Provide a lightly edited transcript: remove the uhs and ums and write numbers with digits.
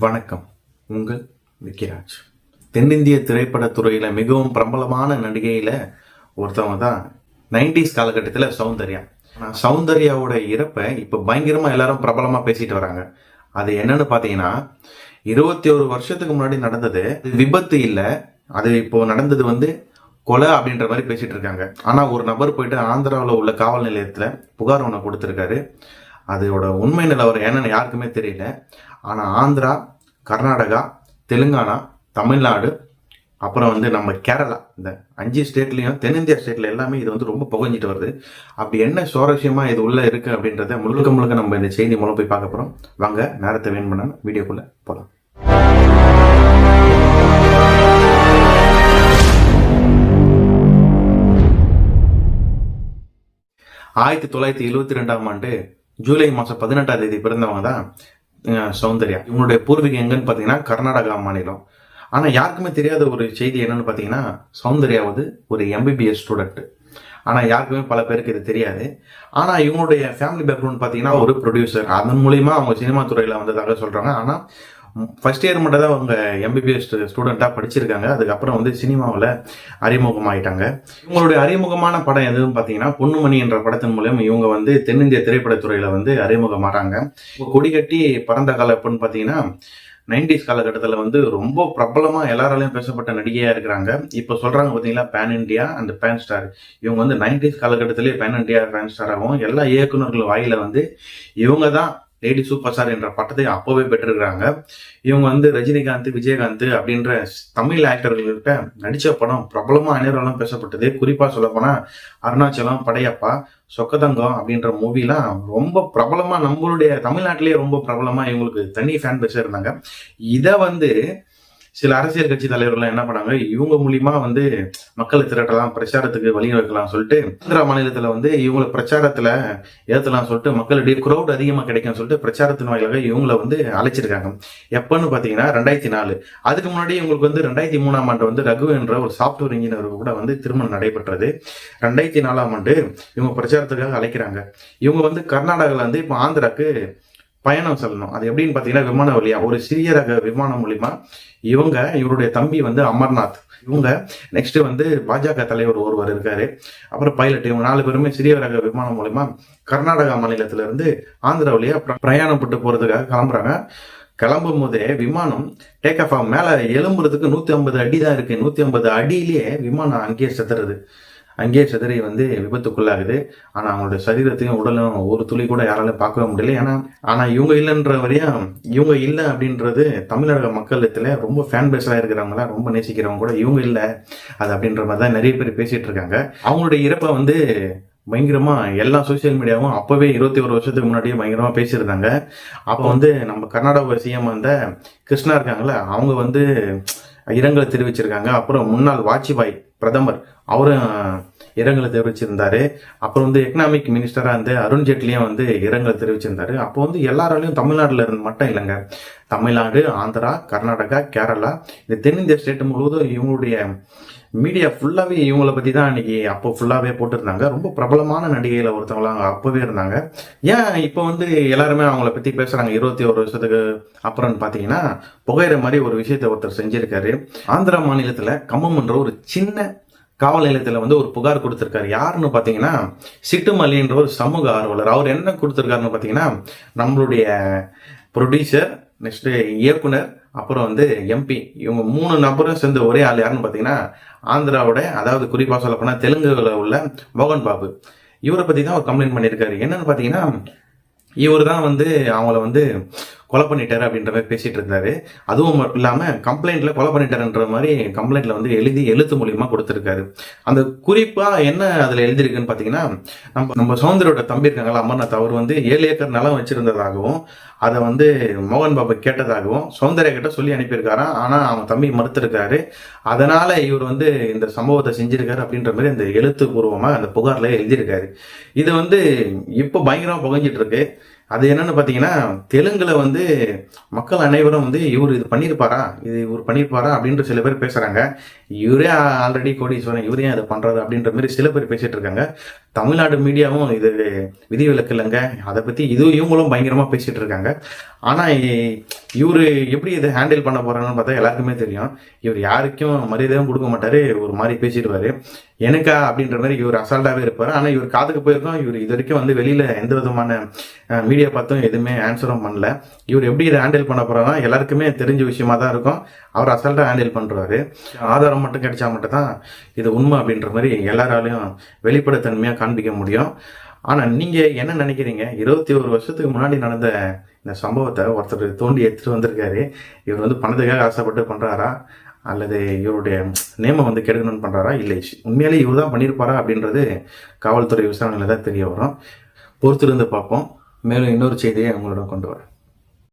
வணக்கம். உங்கள் விக்கிராஜ். தென்னிந்திய திரைப்படத்துறையில மிகவும் பிரபலமான நடிகையில ஒருத்தவங்க தான் 90s காலகட்டத்தில் சௌந்தர்யா. சௌந்தர்யாவோட இறப்பை இப்போ பயங்கரமா எல்லாரும் பிரபலமா பேசிட்டு வராங்க. அது என்னன்னு பாத்தீங்கன்னா, 21 வருஷத்துக்கு முன்னாடி நடந்தது விபத்து இல்ல, அது இப்போ நடந்தது கொலை அப்படின்ற மாதிரி பேசிட்டு இருக்காங்க. ஆனா ஒரு நபர் போயிட்டு ஆந்திராவில் உள்ள காவல் நிலையத்துல புகார் ஒன்று கொடுத்திருக்காரு. அதோட உண்மை நிலவரம் என்னன்னு யாருக்குமே தெரியல. ஆனா ஆந்திரா, கர்நாடகா, தெலுங்கானா, தமிழ்நாடு, அப்புறம் நம்ம கேரளா, இந்த 5 ஸ்டேட்லயும் தென்னிந்தியா ஸ்டேட்ல எல்லாமே இது ரொம்ப புகஞ்சிட்டு வருது. அப்படி என்ன சுவாரஸ்யமா இது உள்ள இருக்கு அப்படின்றத முழுக்க முழுக்க நம்ம இந்த செய்தி மூலம் போய் பார்க்க போறோம். வாங்க, நேரத்தை வேணும் பண்ண வீடியோக்குள்ள போலாம். 1972ஆம் ஆண்டு ஜூலை மாசம் 18ஆம் தேதி பிறந்தவங்க தான் சௌந்தர்யா. இவங்களுடைய பூர்வீகம் எங்கன்னு பாத்தீங்கன்னா கர்நாடகா மாநிலம். ஆனா யாருக்குமே தெரியாத ஒரு செய்தி என்னன்னு பாத்தீங்கன்னா, சௌந்தர்யாவது ஒரு MBBS ஸ்டூடெண்ட். ஆனா யாருக்குமே பல பேருக்கு இது தெரியாது. ஆனா இவங்களுடைய ஃபேமிலி பேக்ரவுண்ட் பாத்தீங்கன்னா ஒரு ப்ரொடியூசர். அதன் மூலியமா அவங்க சினிமா துறையில வந்ததாக சொல்றாங்க. ஆனா ஃபர்ஸ்ட் இயர் மட்டும் தான் அவங்க MBBS ஸ்டூடெண்டா படிச்சிருக்காங்க. அதுக்கப்புறம் சினிமாவில் அறிமுகமாயிட்டாங்க. இவங்களுடைய அறிமுகமான படம் எதுவும் பார்த்தீங்கன்னா, பொன்னுமணி என்ற படத்தின் மூலம் இவங்க தென்னிந்திய திரைப்படத்துறையில அறிமுகமாறாங்க. கொடி கட்டி பறந்த காலம் எப்படின்னு பார்த்தீங்கன்னா, 90s காலகட்டத்தில் ரொம்ப பிரபலமா எல்லாராலையும் பேசப்பட்ட நடிகையா இருக்கிறாங்க. இப்போ சொல்றாங்க பார்த்தீங்களா, pan India and pan star. இவங்க 90s காலகட்டத்திலேயே பேன் இண்டியா பேன் ஸ்டாராகவும் எல்லா இயக்குநர்கள் வாயில இவங்க தான் லேடி சூப்பர் ஸ்டார் என்ற பட்டத்தை அப்பவே பெற்றிருக்கிறாங்க. இவங்க ரஜினிகாந்த், விஜயகாந்த் அப்படின்ற தமிழ் ஆக்டர்கள்கிட்ட நடிச்ச படம் பிரபலமா அனைவராலும் பேசப்பட்டது. குறிப்பா சொல்ல போனா அருணாச்சலம், படையப்பா, சொக்கதங்கம் அப்படின்ற மூவிலாம் ரொம்ப பிரபலமா நம்மளுடைய தமிழ்நாட்டிலேயே ரொம்ப பிரபலமா இவங்களுக்கு தனி ஃபேன் பேஸா இருந்தாங்க. இதை சில அரசியல் கட்சி தலைவர்கள் என்ன பண்ணாங்க, இவங்க மூலியமா மக்களை திரட்டலாம், பிரச்சாரத்துக்கு வழி வைக்கலாம் சொல்லிட்டு ஆந்திரா மாநிலத்துல இவங்களை பிரச்சாரத்துல ஏத்தலாம் சொல்லிட்டு மக்களிடையே கிரௌட் அதிகமா கிடைக்கும் சொல்லிட்டு பிரச்சாரத்தின் வாயிலாக இவங்களை அழைச்சிருக்காங்க. எப்பன்னு பாத்தீங்கன்னா 2004. அதுக்கு முன்னாடி இவங்களுக்கு 2003ஆம் ஆண்டு ரகு என்ற ஒரு சாப்ட்வேர் இன்ஜினியர் கூட திருமணம் நடைபெற்றது. 2004ஆம் ஆண்டு இவங்க பிரச்சாரத்துக்காக அழைக்கிறாங்க. இவங்க கர்நாடகால இப்ப ஆந்திராக்கு பயணம் செல்லணும். அது எப்படின்னு பாத்தீங்கன்னா விமான வழியா ஒரு சிறிய ரக விமானம் மூலியமா இவருடைய தம்பி அமர்நாத், இவங்க நெக்ஸ்ட் பாஜக தலைவர் ஒருவர் இருக்காரு, அப்புறம் பைலட், இவங்க 4 பேருமே சிறிய ரக விமானம் மூலியமா கர்நாடகா மாநிலத்தில இருந்து ஆந்திரா வழியா பிரயாணப்பட்டு போறதுக்காக கிளம்புறாங்க. கிளம்பும் போதே விமானம் டேக் ஆஃப் ஆகும். மேல எழும்புறதுக்கு 150 அடி தான் இருக்கு. 150 அடியிலேயே விமானம் அங்கேயே சிதறி விபத்துக்குள்ளாகுது. ஆனா அவங்களுடைய சரீரத்தையும் உடலும் ஒரு துளி கூட யாராலும் பார்க்கவே முடியல. ஆனா இவங்க இல்லைன்ற வரையும், இவங்க இல்லை அப்படின்றது தமிழக மக்களத்துல ரொம்ப ஃபேன் பேஸா இருக்கிறவங்க தான், ரொம்ப நேசிக்கிறவங்க கூட இவங்க இல்லை அது அப்படின்ற மாதிரி தான் நிறைய பேர் பேசிட்டு இருக்காங்க. அவங்களுடைய இறப்பை பயங்கரமா எல்லா சோசியல் மீடியாவும் அப்பவே 21 வருஷத்துக்கு முன்னாடியே பயங்கரமா பேசியிருந்தாங்க. அப்போ நம்ம கர்நாடகா சிஎம் கிருஷ்ணா இருக்காங்கல்ல, அவங்க இரங்கலை தெரிவிச்சிருக்காங்க. அப்புறம் முன்னாள் வாஜ்பாய் பிரதமர் அவரும் இரங்கலை தெரிவிச்சிருந்தாரு. அப்புறம் எக்கனாமிக் மினிஸ்டரா அருண் ஜேட்லியும் இரங்கலை தெரிவிச்சிருந்தாரு. அப்போ எல்லாராலையும் தமிழ்நாடுல இருந்து மட்டும் இல்லைங்க, தமிழ்நாடு, ஆந்திரா, கர்நாடகா, கேரளா, இந்த தென்னிந்திய ஸ்டேட் முழுவதும் இவங்களுடைய மீடியா ஃபுல்லாவே இவங்களை பத்தி தான் அன்னைக்கு அப்போ ஃபுல்லாவே போட்டுருந்தாங்க. ரொம்ப பிரபலமான நடிகையில ஒருத்தவங்களாம் அப்பவே இருந்தாங்க. ஏன் இப்போ எல்லாருமே அவங்கள பத்தி பேசுறாங்க 21 வருஷத்துக்கு அப்புறம் பாத்தீங்கன்னா, புகையிற மாதிரி ஒரு விஷயத்த ஒருத்தர் செஞ்சிருக்காரு. ஆந்திரா மாநிலத்துல கம்மம் என்ற ஒரு சின்ன காவல் நிலையத்துல ஒரு புகார் கொடுத்திருக்காரு. யாருன்னு பாத்தீங்கன்னா சிட்டுமல்லி என்ற ஒரு சமூக ஆர்வலர். அவர் என்ன கொடுத்திருக்காருன்னு பாத்தீங்கன்னா, நம்மளுடைய ப்ரொடியூசர், நெக்ஸ்ட் இயக்குனர், அப்புறம் MP, இவங்க 3 நபரும் சேர்ந்த ஒரே ஆள் யாருன்னு பாத்தீங்கன்னா ஆந்திராவோட, அதாவது குறிப்பா சொல்ல போனா தெலுங்குல உள்ள மோகன் பாபு. இவரை பத்தி தான் அவர் கம்ப்ளைண்ட் பண்ணியிருக்காரு. என்னன்னு பாத்தீங்கன்னா, இவர் தான் அவங்கள கொலை பண்ணிட்டாரு அப்படின்ற மாதிரி பேசிட்டு இருந்தாரு. அதுவும் இல்லாம கம்ப்ளைண்ட்ல கொலை பண்ணிட்டாருன்ற மாதிரி கம்ப்ளைண்ட்ல எழுதி எழுத்து மூலியமா கொடுத்திருக்காரு. அந்த குறிப்பா என்ன அதுல எழுதிருக்குன்னு பாத்தீங்கன்னா, நம்ம சௌந்தர்யோட தம்பி இருக்காங்களா அமர்நாத், அவர் 7 ஏக்கர் நிலம் வச்சிருந்ததாகவும் அதை மோகன் பாபு கேட்டதாகவும் சௌந்தர்யா கிட்ட சொல்லி அனுப்பியிருக்காராம். ஆனா அவன் தம்பி மறுத்திருக்காரு. அதனால இவர் இந்த சம்பவத்தை செஞ்சிருக்காரு அப்படின்ற மாதிரி அந்த எழுத்துப்பூர்வமா அந்த புகார்ல எழுதியிருக்காரு. இது இப்போ பயங்கரமா புகஞ்சிட்டு இருக்கு. அது என்னன்னு பாத்தீங்கன்னா, தெலுங்குல மக்கள் அனைவரும் இவர் இது பண்ணிருப்பாரா அப்படின்ற சில பேர் பேசுறாங்க. இவரே ஆல்ரெடி கோடீஸ்வரன், இவரே அதை பண்றாரு அப்படின்ற மாதிரி சில பேர் பேசிட்டு இருக்காங்க. தமிழ்நாடு மீடியாவும் இது விதிவிலக்கு இல்லைங்க. அதை பற்றி இவங்களும் பயங்கரமாக பேசிகிட்டு இருக்காங்க. ஆனால் இவர் எப்படி இதை ஹேண்டில் பண்ண போகிறாங்கன்னு பார்த்தா எல்லாருக்குமே தெரியும். இவர் யாருக்கும் மரியாதையும் கொடுக்க மாட்டார், ஒரு மாதிரி பேசிடுவார். எனக்கா அப்படின்ற மாதிரி இவர் அசால்ட்டாகவே இருப்பார். ஆனால் இவர் காதுக்கு போயிருக்கோம். இவர் இது வரைக்கும் வந்து வெளியில் எந்த விதமான மீடியா பார்த்தும் எதுவுமே ஆன்சரும் பண்ணல. இவர் எப்படி இதை ஹேண்டில் பண்ண போகிறாருன்னா எல்லாருக்குமே தெரிஞ்ச விஷயமா தான் இருக்கும். அவர் அசால்ட்டாக ஹேண்டில் பண்ணுறாரு. ஆதாரம் மட்டும் கிடைச்சா மட்டும் தான் இது உண்மை அப்படின்ற மாதிரி எல்லாராலையும் வெளிப்படைத்தன்மையாக காண்பிக்க முடியும். ஆனால் நீங்கள் என்ன நினைக்கிறீங்க? 21 வருஷத்துக்கு முன்னாடி நடந்த இந்த சம்பவத்தை ஒருத்தர் தோண்டி எடுத்துகிட்டு வந்திருக்காரு. இவர் வந்து பணத்துக்காக ஆசைப்பட்டு பண்ணுறாரா, அல்லது இவருடைய நேமை வந்து கெடுக்கணும்னு பண்ணுறாரா, இல்லை உண்மையிலே இவர் தான் பண்ணியிருப்பாரா அப்படின்றது காவல்துறை விசாரணையில் தான் தெரிய வரும். பொறுத்திருந்து பார்ப்போம். மேலும் இன்னொரு செய்தியை உங்களிடம் கொண்டு வரேன்.